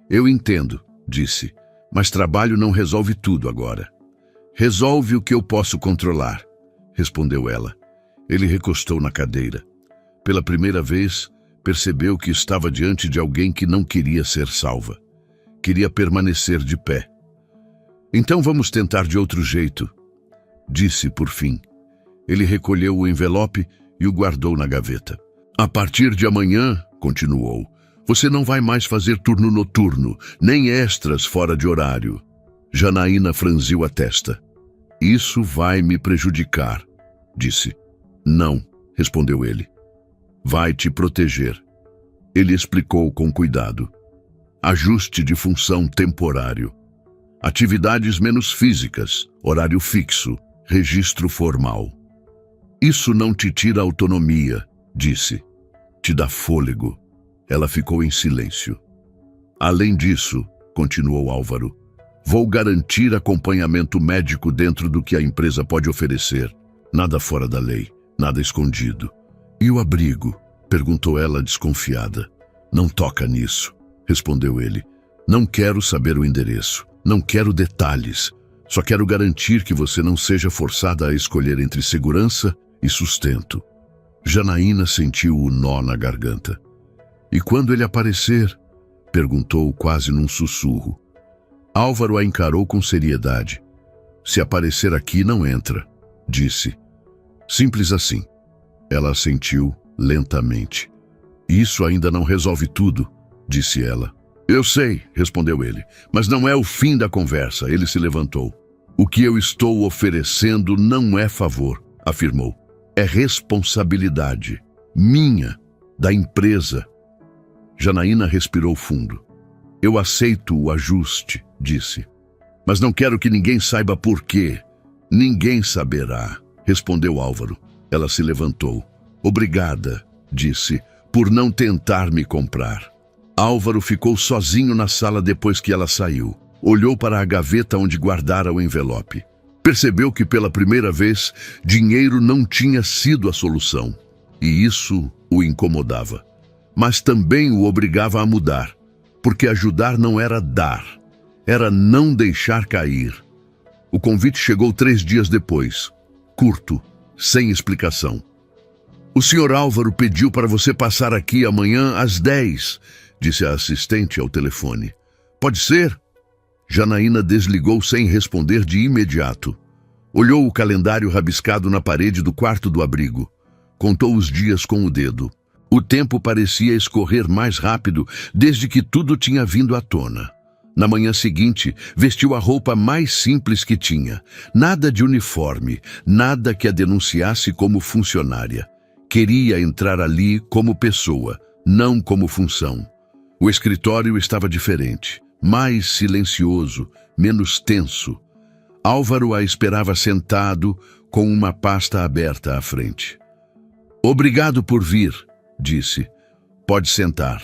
Speaker 1: Eu entendo, disse, mas trabalho não resolve tudo agora. Resolve o que eu posso controlar, respondeu ela. Ele recostou na cadeira. Pela primeira vez, percebeu que estava diante de alguém que não queria ser salva. Queria permanecer de pé. Então vamos tentar de outro jeito, disse por fim. Ele recolheu o envelope e o guardou na gaveta. A partir de amanhã, continuou, você não vai mais fazer turno noturno, nem extras fora de horário. Janaína franziu a testa. Isso vai me prejudicar, disse. Não, respondeu ele. Vai te proteger. Ele explicou com cuidado. Ajuste de função temporário. Atividades menos físicas, horário fixo, registro formal. Isso não te tira autonomia, disse. Te dá fôlego. Ela ficou em silêncio. Além disso, continuou Álvaro, vou garantir acompanhamento médico dentro do que a empresa pode oferecer. Nada fora da lei, nada escondido. E o abrigo? Perguntou ela desconfiada. Não toca nisso, respondeu ele. Não quero saber o endereço, não quero detalhes. Só quero garantir que você não seja forçada a escolher entre segurança e sustento. Janaína sentiu o nó na garganta. E quando ele aparecer? Perguntou quase num sussurro. Álvaro a encarou com seriedade. Se aparecer aqui, não entra, disse. Simples assim. Ela assentiu lentamente. Isso ainda não resolve tudo, disse ela. Eu sei, respondeu ele, mas não é o fim da conversa. Ele se levantou. O que eu estou oferecendo não é favor, afirmou. É responsabilidade. Minha, da empresa. Janaína respirou fundo. Eu aceito o ajuste, disse. Mas não quero que ninguém saiba por quê. Ninguém saberá, respondeu Álvaro. Ela se levantou. Obrigada, disse, por não tentar me comprar. Álvaro ficou sozinho na sala depois que ela saiu. Olhou para a gaveta onde guardara o envelope. Percebeu que pela primeira vez, dinheiro não tinha sido a solução. E isso o incomodava. Mas também o obrigava a mudar. Porque ajudar não era dar. Era não deixar cair. O convite chegou 3 dias depois. Curto, sem explicação. O senhor Álvaro pediu para você passar aqui amanhã às 10, disse a assistente ao telefone. Pode ser? Janaína desligou sem responder de imediato. Olhou o calendário rabiscado na parede do quarto do abrigo. Contou os dias com o dedo. O tempo parecia escorrer mais rápido desde que tudo tinha vindo à tona. Na manhã seguinte, vestiu a roupa mais simples que tinha. Nada de uniforme, nada que a denunciasse como funcionária. Queria entrar ali como pessoa, não como função. O escritório estava diferente, mais silencioso, menos tenso. Álvaro a esperava sentado, com uma pasta aberta à frente. Obrigado por vir, disse. Pode sentar.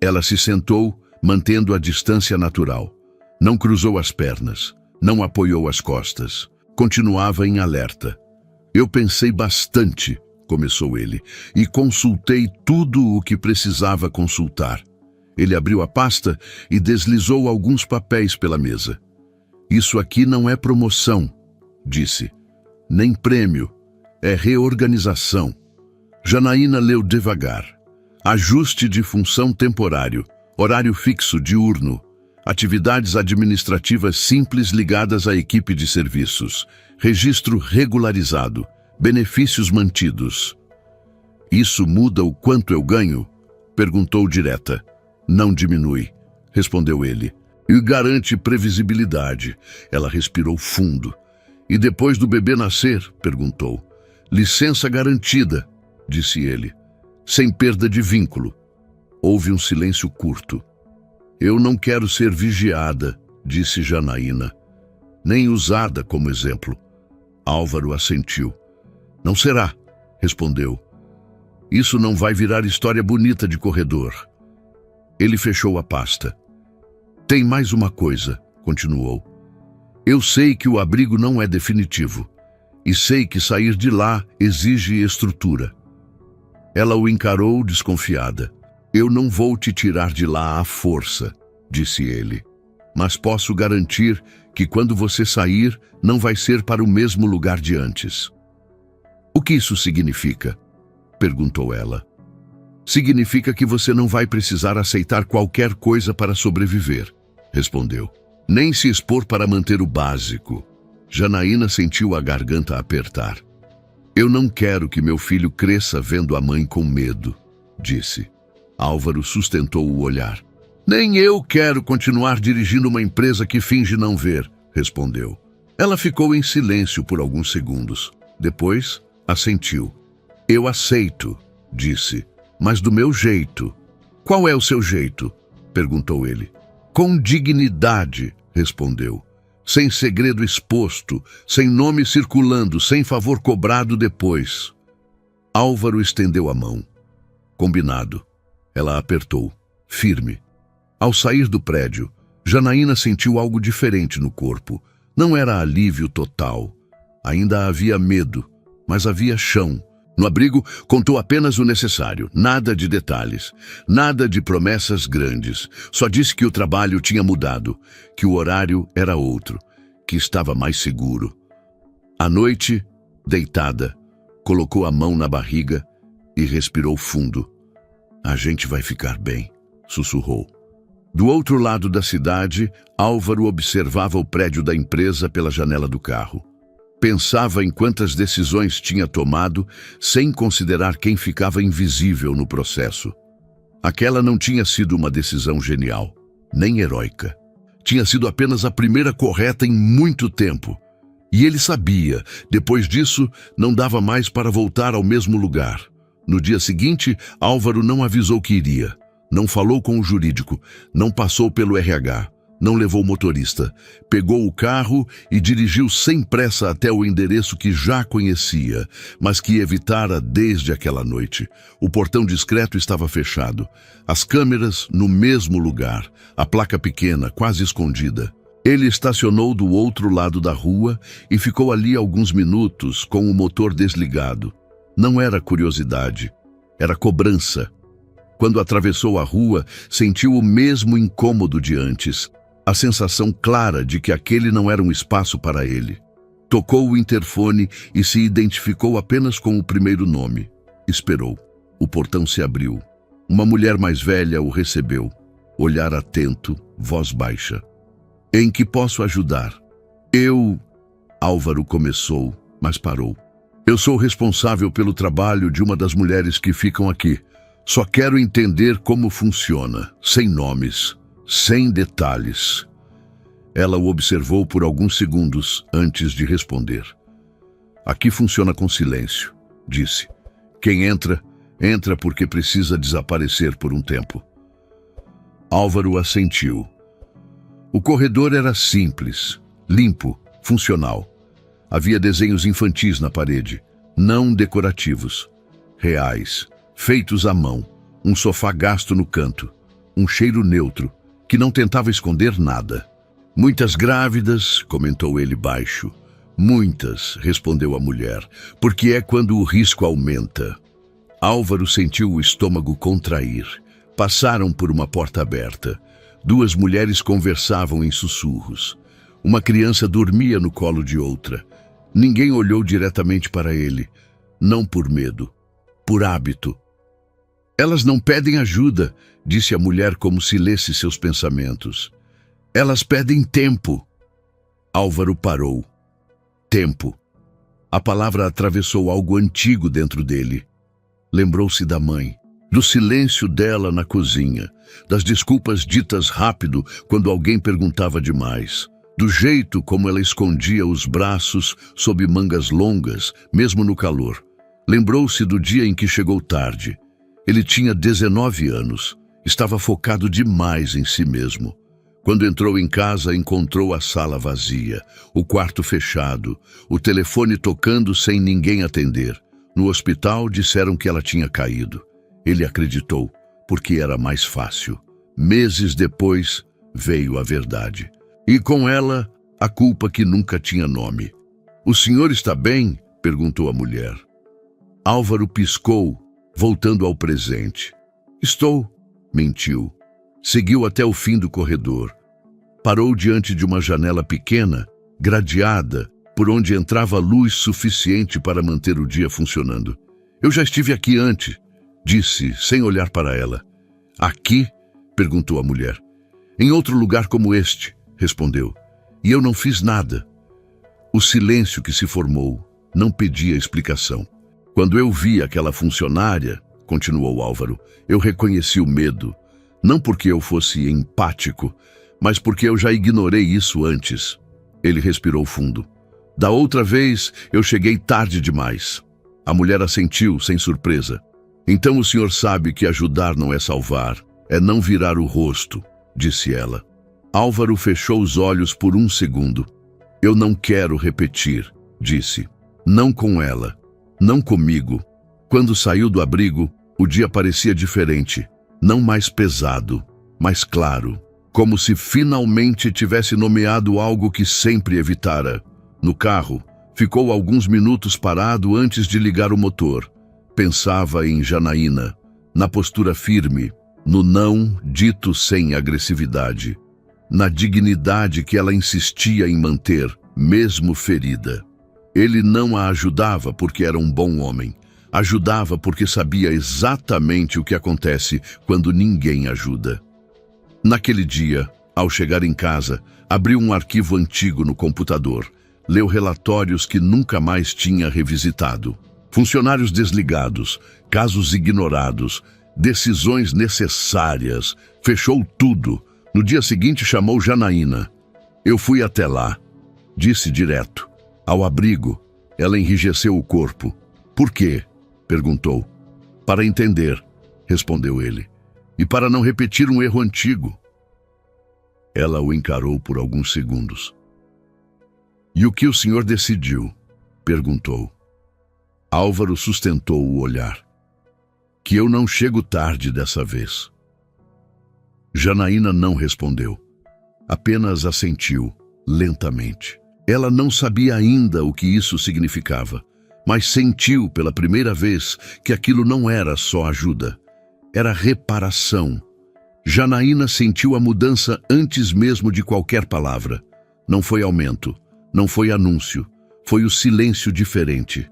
Speaker 1: Ela se sentou, mantendo a distância natural. Não cruzou as pernas, não apoiou as costas. Continuava em alerta. Eu pensei bastante, começou ele, e consultei tudo o que precisava consultar. Ele abriu a pasta e deslizou alguns papéis pela mesa. Isso aqui não é promoção, disse. Nem prêmio, é reorganização. Janaína leu devagar. Ajuste de função temporário, horário fixo diurno, atividades administrativas simples ligadas à equipe de serviços, registro regularizado, benefícios mantidos. Isso muda o quanto eu ganho? Perguntou direta. Não diminui, respondeu ele. E garante previsibilidade. Ela respirou fundo. E depois do bebê nascer? Perguntou. Licença garantida, disse ele, sem perda de vínculo. Houve um silêncio curto. Eu não quero ser vigiada, disse Janaína, nem usada como exemplo. Álvaro assentiu. Não será, respondeu. Isso não vai virar história bonita de corredor. Ele fechou a pasta. Tem mais uma coisa, continuou. Eu sei que o abrigo não é definitivo, e sei que sair de lá exige estrutura. Ela o encarou desconfiada. Eu não vou te tirar de lá à força, disse ele. Mas posso garantir que quando você sair, não vai ser para o mesmo lugar de antes. O que isso significa? Perguntou ela. Significa que você não vai precisar aceitar qualquer coisa para sobreviver, respondeu. Nem se expor para manter o básico. Janaína sentiu a garganta apertar. Eu não quero que meu filho cresça vendo a mãe com medo, disse. Álvaro sustentou o olhar. Nem eu quero continuar dirigindo uma empresa que finge não ver, respondeu. Ela ficou em silêncio por alguns segundos. Depois, assentiu. Eu aceito, disse, mas do meu jeito. Qual é o seu jeito? Perguntou ele. Com dignidade, respondeu. sem segredo exposto, sem nome circulando, sem favor cobrado depois. Álvaro estendeu a mão. Combinado. Ela apertou, firme. Ao sair do prédio, Janaína sentiu algo diferente no corpo. Não era alívio total. Ainda havia medo, mas havia chão. No abrigo, contou apenas o necessário, nada de detalhes, nada de promessas grandes. Só disse que o trabalho tinha mudado, que o horário era outro, que estava mais seguro. À noite, deitada, colocou a mão na barriga e respirou fundo. A gente vai ficar bem, sussurrou. Do outro lado da cidade, Álvaro observava o prédio da empresa pela janela do carro. Pensava em quantas decisões tinha tomado, sem considerar quem ficava invisível no processo. Aquela não tinha sido uma decisão genial, nem heróica. Tinha sido apenas a primeira correta em muito tempo. E ele sabia, depois disso, não dava mais para voltar ao mesmo lugar. No dia seguinte, Álvaro não avisou que iria. Não falou com o jurídico, não passou pelo RH. Não levou o motorista, pegou o carro e dirigiu sem pressa até o endereço que já conhecia, mas que evitara desde aquela noite. O portão discreto estava fechado, as câmeras no mesmo lugar, a placa pequena, quase escondida. Ele estacionou do outro lado da rua e ficou ali alguns minutos com o motor desligado. Não era curiosidade, era cobrança. Quando atravessou a rua, sentiu o mesmo incômodo de antes. A sensação clara de que aquele não era um espaço para ele. Tocou o interfone e se identificou apenas com o primeiro nome. Esperou. O portão se abriu. Uma mulher mais velha o recebeu. Olhar atento, voz baixa. Em que posso ajudar? Álvaro começou, mas parou. Eu sou responsável pelo trabalho de uma das mulheres que ficam aqui. Só quero entender como funciona, sem nomes. Sem detalhes. Ela o observou por alguns segundos antes de responder. Aqui funciona com silêncio, disse. Quem entra, entra porque precisa desaparecer por um tempo. Álvaro assentiu. O corredor era simples, limpo, funcional. Havia desenhos infantis na parede, não decorativos. Reais, feitos à mão, um sofá gasto no canto, um cheiro neutro, que não tentava esconder nada. Muitas grávidas, comentou ele baixo. Muitas, respondeu a mulher, porque é quando o risco aumenta. Álvaro sentiu o estômago contrair. Passaram por uma porta aberta. Duas mulheres conversavam em sussurros. Uma criança dormia no colo de outra. Ninguém olhou diretamente para ele. Não por medo, por hábito. Elas não pedem ajuda, disse a mulher como se lesse seus pensamentos. Elas pedem tempo. Álvaro parou. Tempo. A palavra atravessou algo antigo dentro dele. Lembrou-se da mãe, do silêncio dela na cozinha, das desculpas ditas rápido quando alguém perguntava demais, do jeito como ela escondia os braços sob mangas longas, mesmo no calor. Lembrou-se do dia em que chegou tarde. Ele tinha 19 anos, estava focado demais em si mesmo. Quando entrou em casa, encontrou a sala vazia, o quarto fechado, o telefone tocando sem ninguém atender. No hospital, disseram que ela tinha caído. Ele acreditou, porque era mais fácil. Meses depois, veio a verdade. E com ela, a culpa que nunca tinha nome. O senhor está bem? Perguntou a mulher. Álvaro piscou, voltando ao presente. Estou, mentiu. Seguiu até o fim do corredor. Parou diante de uma janela pequena, gradeada, por onde entrava luz suficiente para manter o dia funcionando. Eu já estive aqui antes, disse, sem olhar para ela. Aqui? Perguntou a mulher. Em outro lugar como este, respondeu. E eu não fiz nada. O silêncio que se formou não pedia explicação. Quando eu vi aquela funcionária, continuou Álvaro, eu reconheci o medo. Não porque eu fosse empático, mas porque eu já ignorei isso antes. Ele respirou fundo. Da outra vez, eu cheguei tarde demais. A mulher assentiu, sem surpresa. Então o senhor sabe que ajudar não é salvar, é não virar o rosto, disse ela. Álvaro fechou os olhos por um segundo. Eu não quero repetir, disse. Não com ela, não comigo. Quando saiu do abrigo, o dia parecia diferente, não mais pesado, mais claro, como se finalmente tivesse nomeado algo que sempre evitara. No carro, ficou alguns minutos parado antes de ligar o motor. Pensava em Janaína, na postura firme, no não dito sem agressividade, na dignidade que ela insistia em manter, mesmo ferida. Ele não a ajudava porque era um bom homem. Ajudava porque sabia exatamente o que acontece quando ninguém ajuda. Naquele dia, ao chegar em casa, abriu um arquivo antigo no computador. Leu relatórios que nunca mais tinha revisitado. Funcionários desligados, casos ignorados, decisões necessárias. Fechou tudo. No dia seguinte chamou Janaína. Eu fui até lá. Disse direto. Ao abrigo, ela enrijeceu o corpo. Por quê? Perguntou. Para entender, respondeu ele. E para não repetir um erro antigo. Ela o encarou por alguns segundos. E o que o senhor decidiu? Perguntou. Álvaro sustentou o olhar. Que eu não chego tarde dessa vez. Janaína não respondeu. Apenas assentiu, lentamente. Ela não sabia ainda o que isso significava, mas sentiu pela primeira vez que aquilo não era só ajuda. Era reparação. Janaína sentiu a mudança antes mesmo de qualquer palavra. Não foi aumento, não foi anúncio, foi o silêncio diferente.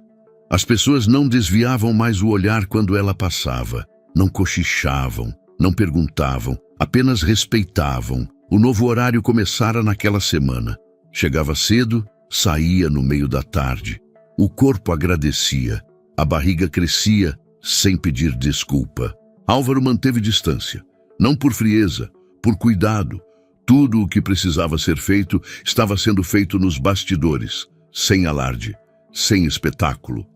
Speaker 1: As pessoas não desviavam mais o olhar quando ela passava, não cochichavam, não perguntavam, apenas respeitavam. O novo horário começara naquela semana. Chegava cedo, saía no meio da tarde. O corpo agradecia, a barriga crescia sem pedir desculpa. Álvaro manteve distância, não por frieza, por cuidado. Tudo o que precisava ser feito estava sendo feito nos bastidores, sem alarde, sem espetáculo.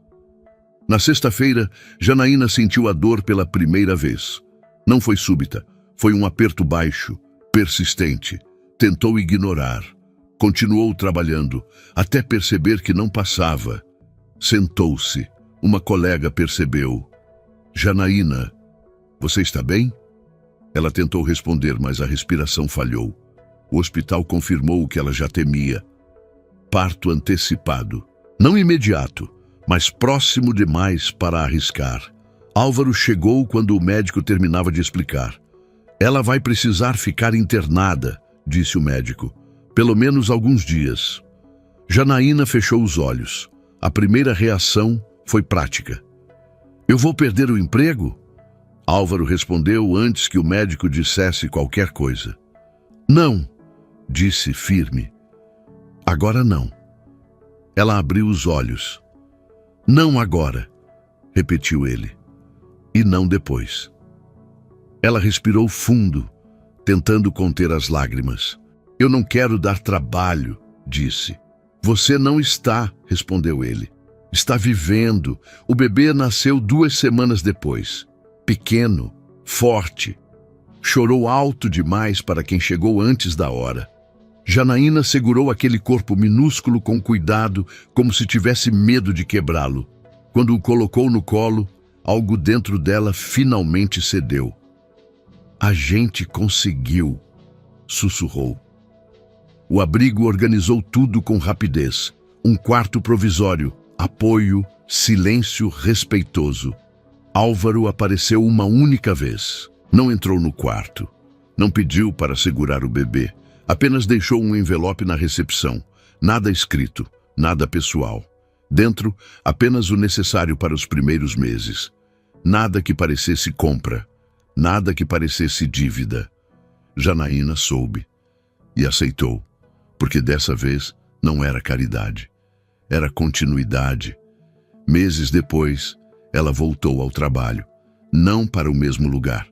Speaker 1: Na sexta-feira, Janaína sentiu a dor pela primeira vez. Não foi súbita, foi um aperto baixo, persistente. Tentou ignorar. Continuou trabalhando, até perceber que não passava. Sentou-se. Uma colega percebeu. Janaína, você está bem? Ela tentou responder, mas a respiração falhou. O hospital confirmou o que ela já temia. Parto antecipado. Não imediato, mas próximo demais para arriscar. Álvaro chegou quando o médico terminava de explicar. Ela vai precisar ficar internada, disse o médico. Pelo menos alguns dias. Janaína fechou os olhos. A primeira reação foi prática. Eu vou perder o emprego? Álvaro respondeu antes que o médico dissesse qualquer coisa. Não, disse firme. Agora não. Ela abriu os olhos. Não agora, repetiu ele. E não depois. Ela respirou fundo, tentando conter as lágrimas. Eu não quero dar trabalho, disse. Você não está, respondeu ele. Está vivendo. O bebê nasceu 2 semanas depois. Pequeno, forte. Chorou alto demais para quem chegou antes da hora. Janaína segurou aquele corpo minúsculo com cuidado, como se tivesse medo de quebrá-lo. Quando o colocou no colo, algo dentro dela finalmente cedeu. A gente conseguiu, sussurrou. O abrigo organizou tudo com rapidez. Um quarto provisório, apoio, silêncio respeitoso. Álvaro apareceu uma única vez. Não entrou no quarto. Não pediu para segurar o bebê. Apenas deixou um envelope na recepção. Nada escrito, nada pessoal. Dentro, apenas o necessário para os primeiros meses. Nada que parecesse compra. Nada que parecesse dívida. Janaína soube e aceitou. Porque dessa vez não era caridade, era continuidade. Meses depois, ela voltou ao trabalho, não para o mesmo lugar.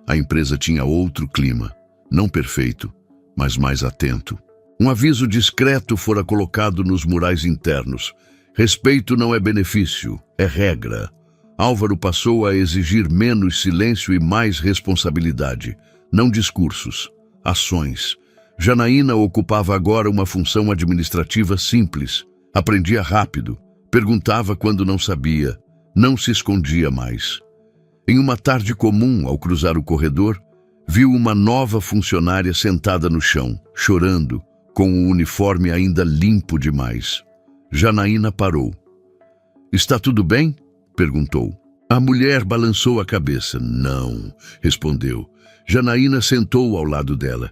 Speaker 1: A empresa tinha outro clima, não perfeito, mas mais atento. Um aviso discreto fora colocado nos murais internos. Respeito não é benefício, é regra. Álvaro passou a exigir menos silêncio e mais responsabilidade, não discursos, ações. Janaína ocupava agora uma função administrativa simples. Aprendia rápido, perguntava quando não sabia, não se escondia mais. Em uma tarde comum, ao cruzar o corredor, viu uma nova funcionária sentada no chão, chorando, com o uniforme ainda limpo demais. Janaína parou. "Está tudo bem?" perguntou. A mulher balançou a cabeça. "Não", respondeu. Janaína sentou ao lado dela.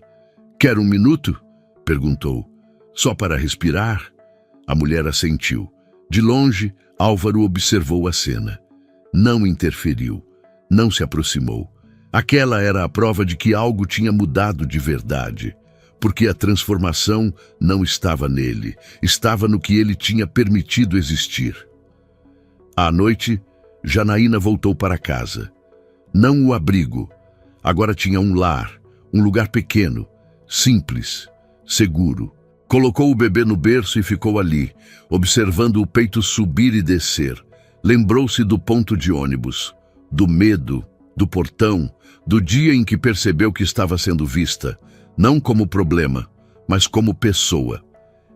Speaker 1: "Quer um minuto?" perguntou. "Só para respirar?" A mulher assentiu. De longe, Álvaro observou a cena. Não interferiu. Não se aproximou. Aquela era a prova de que algo tinha mudado de verdade. Porque a transformação não estava nele. Estava no que ele tinha permitido existir. À noite, Janaína voltou para casa. Não o abrigo. Agora tinha um lar, um lugar pequeno, simples, seguro. Colocou o bebê no berço e ficou ali, observando o peito subir e descer. Lembrou-se do ponto de ônibus, do medo, do portão, do dia em que percebeu que estava sendo vista, não como problema, mas como pessoa.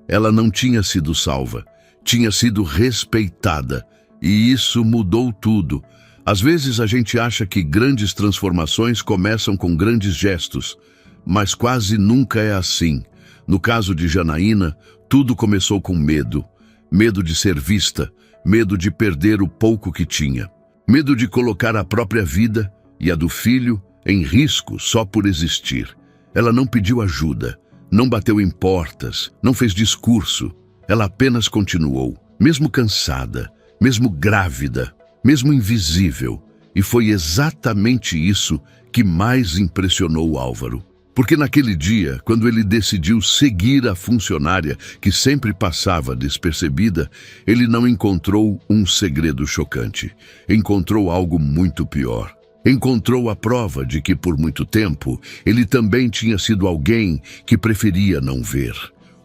Speaker 1: Ela não tinha sido salva, tinha sido respeitada, e isso mudou tudo. Às vezes a gente acha que grandes transformações começam com grandes gestos, mas quase nunca é assim. No caso de Janaína, tudo começou com medo. Medo de ser vista, medo de perder o pouco que tinha. Medo de colocar a própria vida e a do filho em risco só por existir. Ela não pediu ajuda, não bateu em portas, não fez discurso. Ela apenas continuou, mesmo cansada, mesmo grávida, mesmo invisível. E foi exatamente isso que mais impressionou Álvaro. Porque naquele dia, quando ele decidiu seguir a funcionária que sempre passava despercebida, ele não encontrou um segredo chocante. Encontrou algo muito pior. Encontrou a prova de que, por muito tempo, ele também tinha sido alguém que preferia não ver.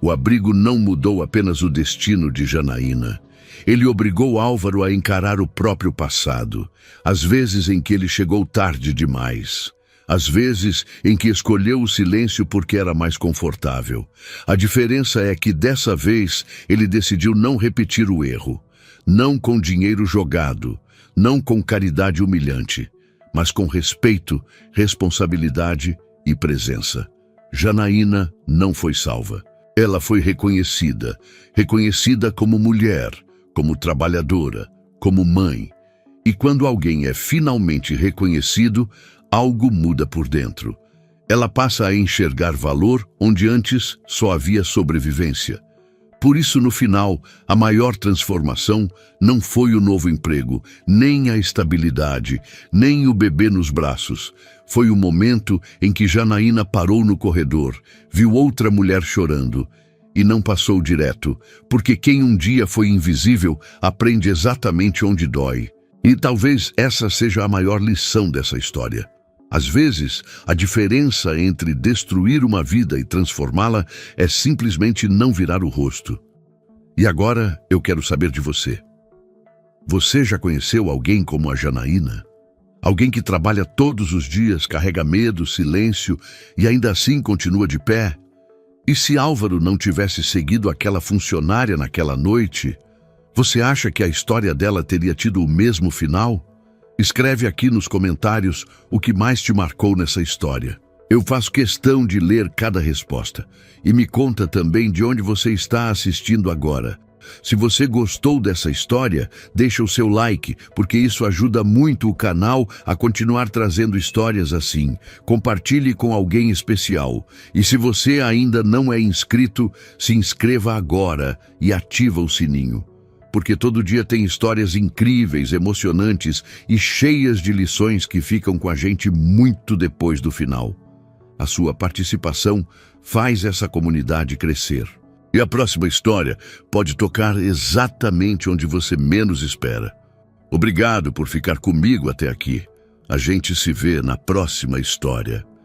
Speaker 1: O abrigo não mudou apenas o destino de Janaína. Ele obrigou Álvaro a encarar o próprio passado, às vezes em que ele chegou tarde demais, às vezes em que escolheu o silêncio porque era mais confortável. A diferença é que dessa vez ele decidiu não repetir o erro, não com dinheiro jogado, não com caridade humilhante, mas com respeito, responsabilidade e presença. Janaína não foi salva. Ela foi reconhecida, reconhecida como mulher, como trabalhadora, como mãe. E quando alguém é finalmente reconhecido, algo muda por dentro. Ela passa a enxergar valor onde antes só havia sobrevivência. Por isso, no final, a maior transformação não foi o novo emprego, nem a estabilidade, nem o bebê nos braços. Foi o momento em que Janaína parou no corredor, viu outra mulher chorando, e não passou direto, porque quem um dia foi invisível aprende exatamente onde dói. E talvez essa seja a maior lição dessa história. Às vezes, a diferença entre destruir uma vida e transformá-la é simplesmente não virar o rosto. E agora eu quero saber de você. Você já conheceu alguém como a Janaína? Alguém que trabalha todos os dias, carrega medo, silêncio e ainda assim continua de pé? E se Álvaro não tivesse seguido aquela funcionária naquela noite, você acha que a história dela teria tido o mesmo final? Escreve aqui nos comentários o que mais te marcou nessa história. Eu faço questão de ler cada resposta. E me conta também de onde você está assistindo agora. Se você gostou dessa história, deixa o seu like, porque isso ajuda muito o canal a continuar trazendo histórias assim. Compartilhe com alguém especial. E se você ainda não é inscrito, se inscreva agora e ativa o sininho. Porque todo dia tem histórias incríveis, emocionantes e cheias de lições que ficam com a gente muito depois do final. A sua participação faz essa comunidade crescer. E a próxima história pode tocar exatamente onde você menos espera. Obrigado por ficar comigo até aqui. A gente se vê na próxima história.